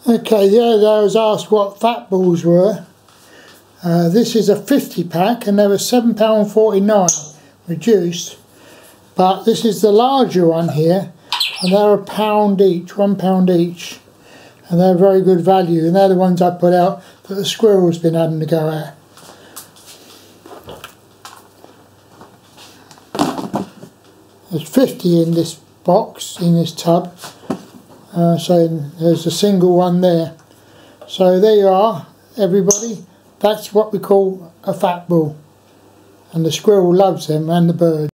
Okay, the other day I was asked what fat balls were. This is a 50 pack and they were £7.49 reduced, but this is the larger one here and they're £1 each, £1 each, and they're very good value, and they're the ones I put out that the squirrel's been having to go at. There's 50 in this box, in this tub. So there's a single one there. So there you are, everybody. That's what we call a fat ball, and the squirrel loves them, and the bird.